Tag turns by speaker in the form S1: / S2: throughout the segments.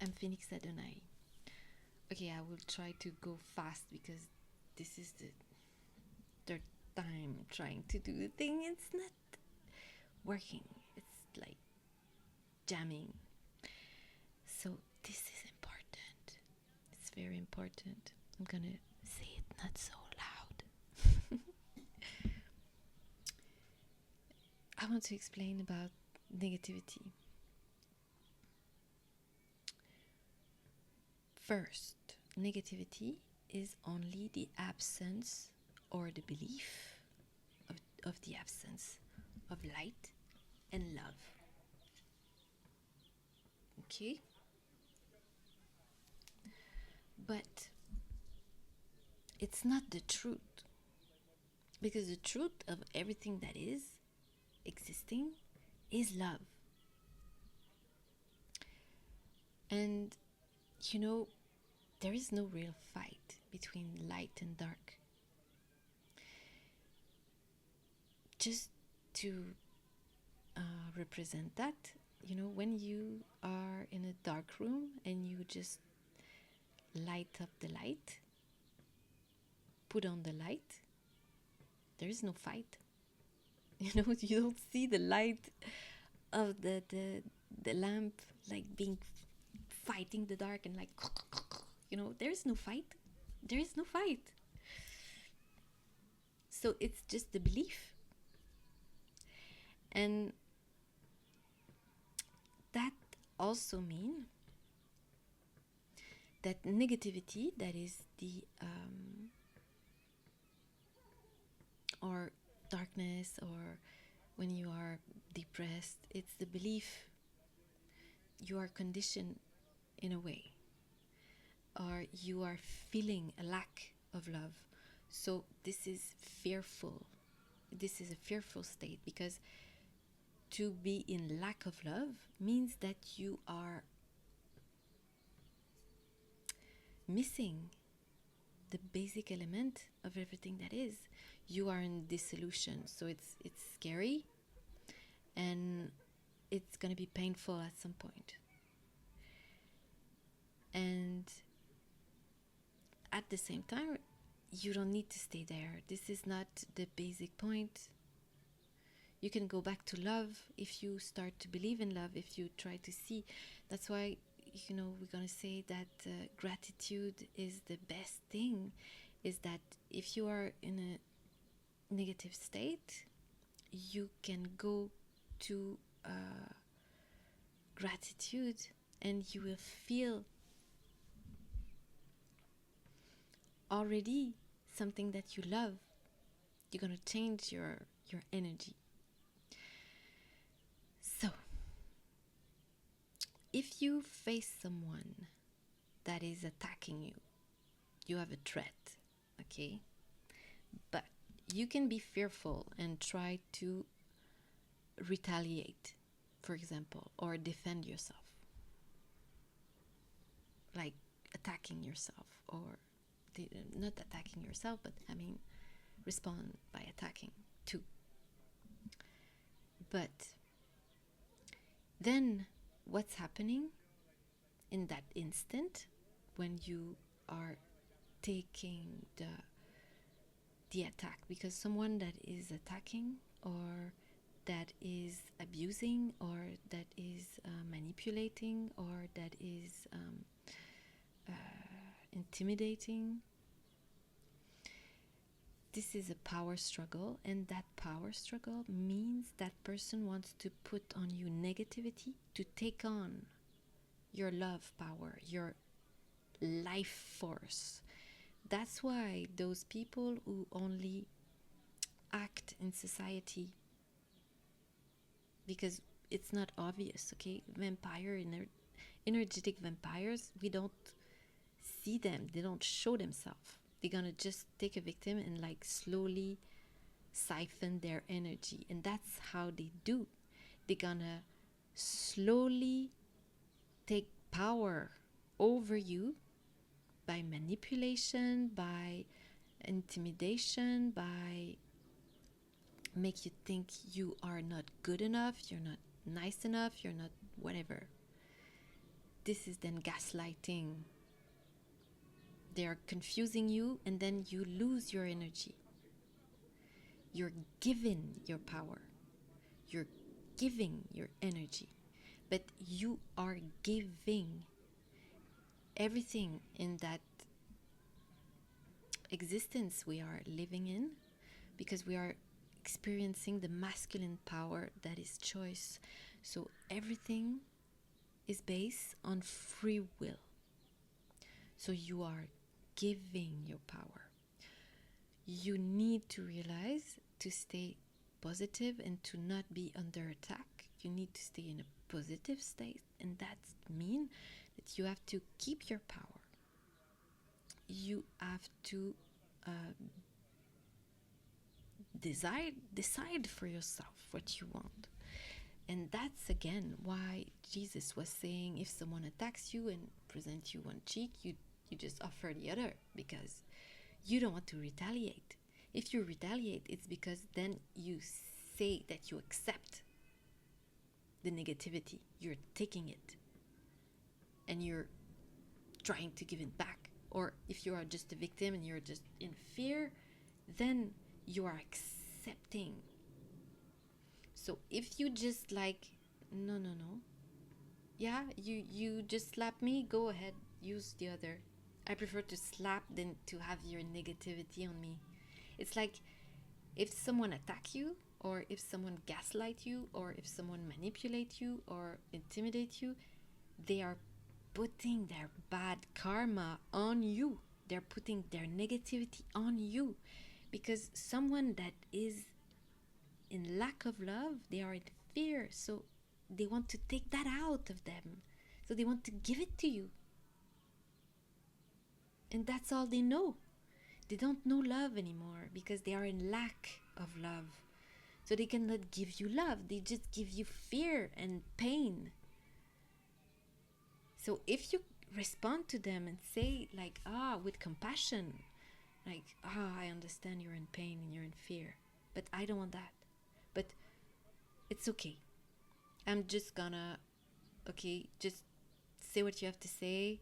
S1: I'm Phoenix Adonai. Okay, I will try to go fast because this is the third time trying to do the thing. It's not working. It's like jamming. So this is important. It's very important. I'm gonna say it not so loud. I want to explain about negativity. First, negativity is only the absence or the belief of the absence of light and love. Okay? But it's not the truth. Because the truth of everything that is existing is love. And you know, there is no real fight between light and dark. Just to represent that, you know, when you are in a dark room and you just light up the light, put on the light, there is no fight. You know, you don't see the light of the lamp like being fighting the dark and like, you know, there is no fight. There is no fight. So it's just the belief. And that also means that negativity, that is the or darkness, or when you are depressed, it's the belief you are conditioned in a way, or you are feeling a lack of love. So this is fearful. This is a fearful state, because to be in lack of love means that you are missing the basic element of everything that is. You are in dissolution, so it's scary, and it's gonna be painful at some point. And at the same time, you don't need to stay there. This is not the basic point. You can go back to love if you start to believe in love, if you try to see. That's why, you know, we're going to say that gratitude is the best thing, is that if you are in a negative state, you can go to gratitude and you will feel already something that you love. You're going to change your energy. So, if you face someone that is attacking you, you have a threat, okay? But you can be fearful and try to retaliate, for example, or defend yourself. Like attacking yourself, or not attacking yourself, but I mean, respond by attacking too. But then what's happening in that instant when you are taking the attack? Because someone that is attacking, or that is abusing, or that is manipulating, or that is intimidating, this is a power struggle, and that power struggle means that person wants to put on you negativity to take on your love power, your life force. That's why those people who only act in society, because it's not obvious, okay? Energetic vampires, we don't see them, they don't show themselves. They're gonna just take a victim and like slowly siphon their energy, and that's how they do. They're gonna slowly take power over you by manipulation, by intimidation, by make you think you are not good enough, you're not nice enough, you're not whatever. this is then gaslighting. They are confusing you, and then you lose your energy. You're given your power. You're giving your energy. But you are giving everything in that existence we are living in, because we are experiencing the masculine power that is choice. So everything is based on free will. So you are giving your power. You need to realize to stay positive and to not be under attack. You need to stay in a positive state, and that means that you have to keep your power. You have to decide for yourself what you want. And that's again why Jesus was saying, if someone attacks you and presents you one cheek, you just offer the other, because you don't want to retaliate. If you retaliate, it's because then you say that you accept the negativity. You're taking it and you're trying to give it back. Or if you are just a victim and you're just in fear, then you are accepting. So if you just like, no, yeah, you just slap me, go ahead, use the other. I prefer to slap than to have your negativity on me. It's like if someone attack you, or if someone gaslight you, or if someone manipulate you or intimidate you, they are putting their bad karma on you. They're putting their negativity on you, because someone that is in lack of love, they are in fear, so they want to take that out of them. So they want to give it to you. And that's all they know. They don't know love anymore because they are in lack of love. So they cannot give you love. They just give you fear and pain. So if you respond to them and say like, with compassion, like, I understand you're in pain and you're in fear, but I don't want that. But it's okay. I'm just gonna, just say what you have to say,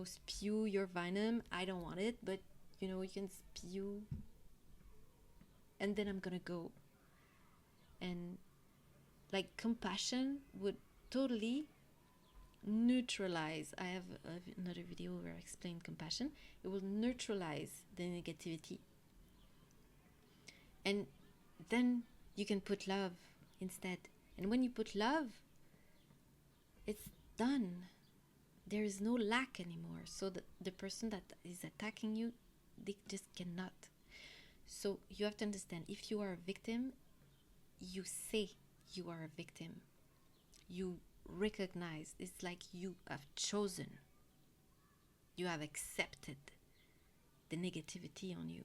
S1: spew your venom. I don't want it, but, you can spew. And then I'm gonna go. And like compassion would totally neutralize. I have another video where I explain compassion. It will neutralize the negativity. And then you can put love instead. And when you put love, it's done. There is no lack anymore. So the person that is attacking you, they just cannot. So you have to understand, if you are a victim, you say you are a victim. You recognize, it's like you have chosen. You have accepted the negativity on you.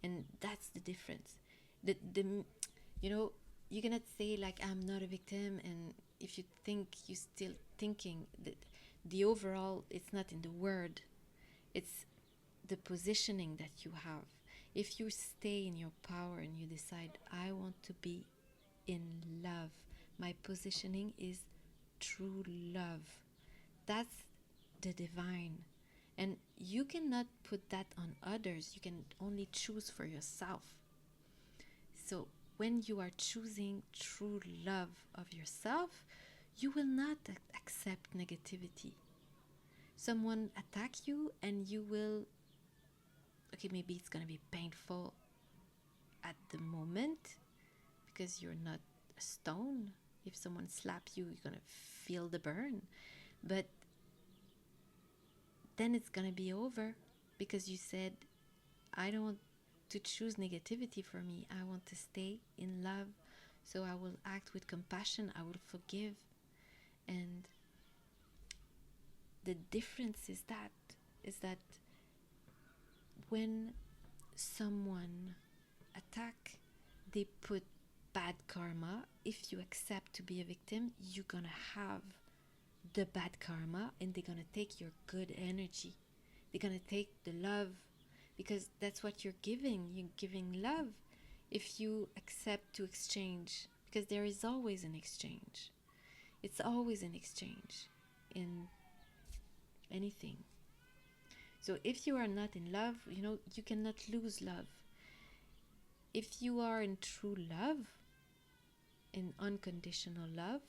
S1: And that's the difference. You cannot say like, I'm not a victim, and if you think you're still thinking that the overall, it's not in the word, it's the positioning that you have. If you stay in your power and you decide, I want to be in love, my positioning is true love, that's the divine. And you cannot put that on others. You can only choose for yourself. So when you are choosing true love of yourself, you will not accept negativity. Someone attack you and you will, maybe it's going to be painful at the moment because you're not a stone. If someone slaps you, you're going to feel the burn. But then it's going to be over because you said, I don't want to choose negativity for me. I want to stay in love. So I will act with compassion. I will forgive. And the difference is that when someone attack, they put bad karma. If you accept to be a victim, you're gonna have the bad karma, and they're gonna take your good energy. They're gonna take the love, because that's what you're giving. You're giving love if you accept to exchange, because there is always an exchange. It's always an exchange. in anything. So if you are not in love, you cannot lose love. If you are in true love, in unconditional love,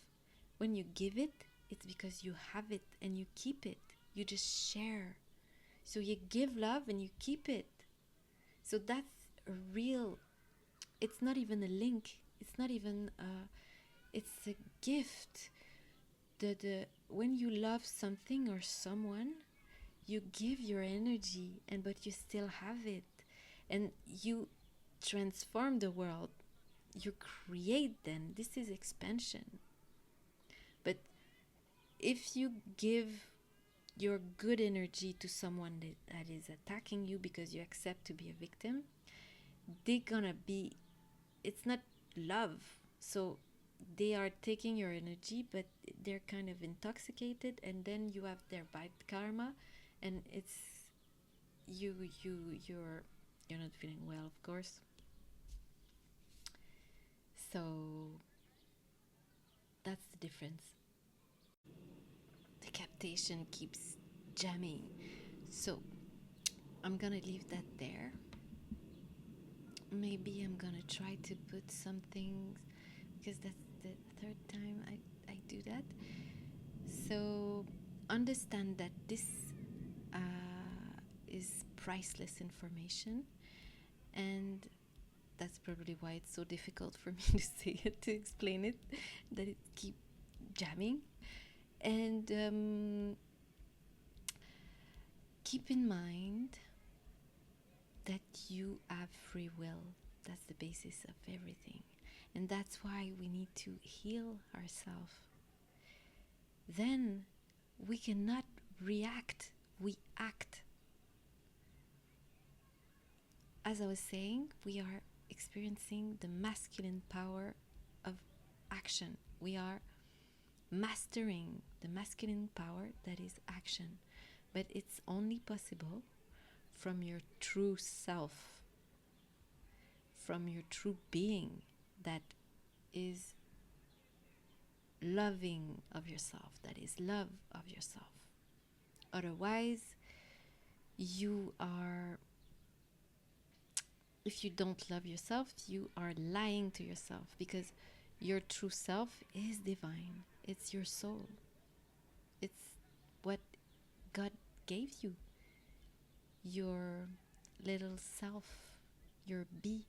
S1: when you give it, it's because you have it and you keep it. You just share. So you give love and you keep it. So that's a real, it's not even a link. It's not even it's a gift. When you love something or someone, you give your energy, but you still have it, and you transform the world. You create. Then this is expansion. But if you give your good energy to someone that is attacking you because you accept to be a victim, they're gonna be, it's not love. So they are taking your energy, but they're kind of intoxicated, and then you have their bad karma, and it's you're not feeling well, of course. So that's the difference. The captation keeps jamming. So I'm gonna leave that there. Maybe I'm gonna try to put some things, because that's the third time I do that. So understand that this is priceless information, and that's probably why it's so difficult for me to say it, to explain it, that it keeps jamming. And keep in mind that you have free will. That's the basis of everything. And that's why we need to heal ourselves. Then we cannot react, we act. As I was saying, we are experiencing the masculine power of action. We are mastering the masculine power that is action. But it's only possible from your true self, from your true being that is loving of yourself, that is love of yourself. Otherwise, if you don't love yourself, you are lying to yourself, because your true self is divine. It's your soul. It's what God gave you. Your little self, your be.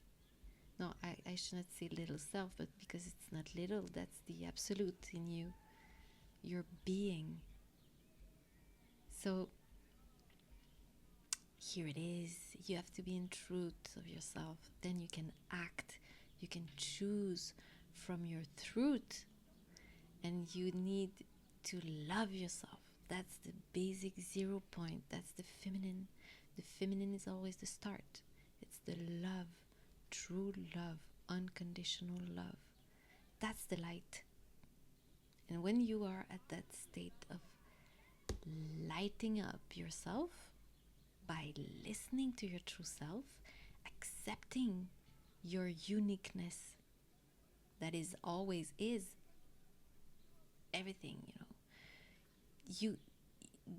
S1: No, I should not say little self, but because it's not little, that's the absolute in you. Your being. So here it is. You have to be in truth of yourself. Then you can act. You can choose from your truth. And you need to love yourself. That's the basic 0 point. That's the feminine. The feminine is always the start. It's the love, true love, unconditional love. That's the light. And when you are at that state of lighting up yourself by listening to your true self, accepting your uniqueness, that is always is everything,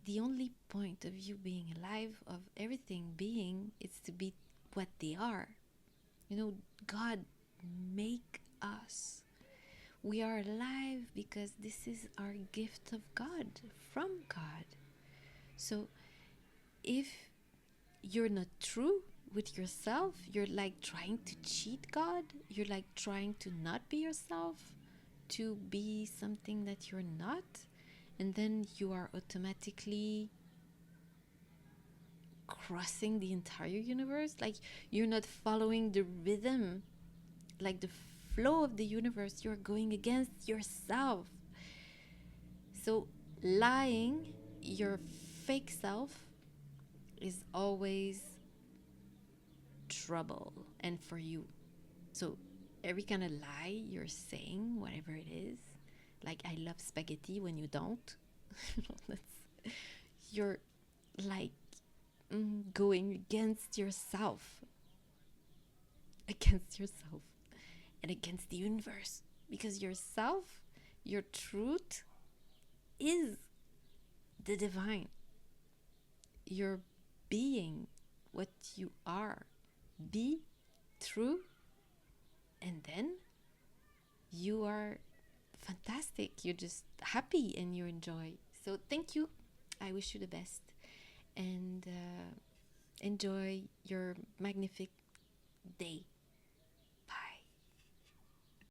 S1: the only point of you being alive, of everything being, is to be what they are. God make us. We are alive because this is our gift of God, from God. So if you're not true with yourself, you're like trying to cheat God. You're like trying to not be yourself, to be something that you're not. And then you are automatically crossing the entire universe. Like, you're not following the rhythm, like the flow of the universe. You're going against yourself. So lying, your fake self, is always trouble, and for you. So every kind of lie you're saying, whatever it is, like I love spaghetti when you don't, you're like going against yourself, and against the universe, because yourself, your truth, is the divine. You're being what you are. Be true, and then you are fantastic. You're just happy and you enjoy. So thank you. I wish you the best, and enjoy your magnific day.